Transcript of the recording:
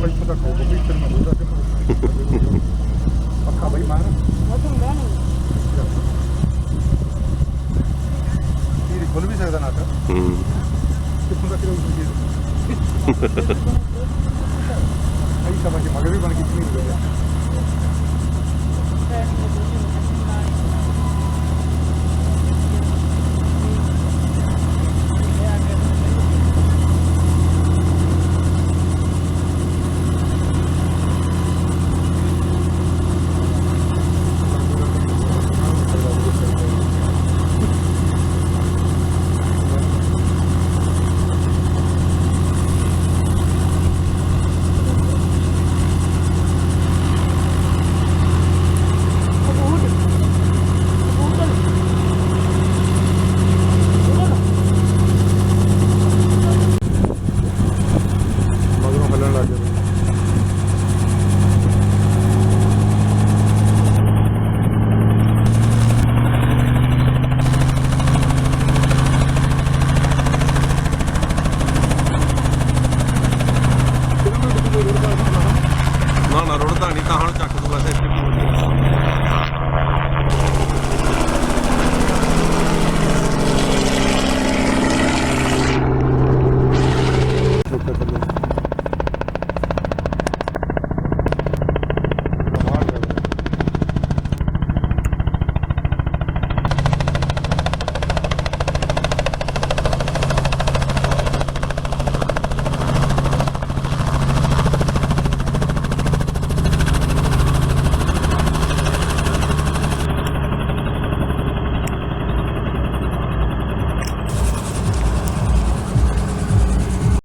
ਇੱਥੋਂ ਤੱਕ ਹੋ ਗਈ ਫਿਰ ਮੈਂ ਉਹਦਾ ਪੱਕਾ ਬਈ ਮਾਰ ਇਹ ਖੁੱਲ ਵੀ ਸਕਦਾ ਨਾ ਤਾਂ ਕਿੱਥੋਂ ਤੱਕ ਰਹੂਗੀ ਆਈ ਸਮਝ ਮਗਰ ਵੀ ਬਣ ਕੇ ਨਹੀਂ ਹੋਇਆ ਨਾ ਰੁੜਦਾ ਨਹੀਂ ਤਾਂ ਹੁਣ ਚੱਕ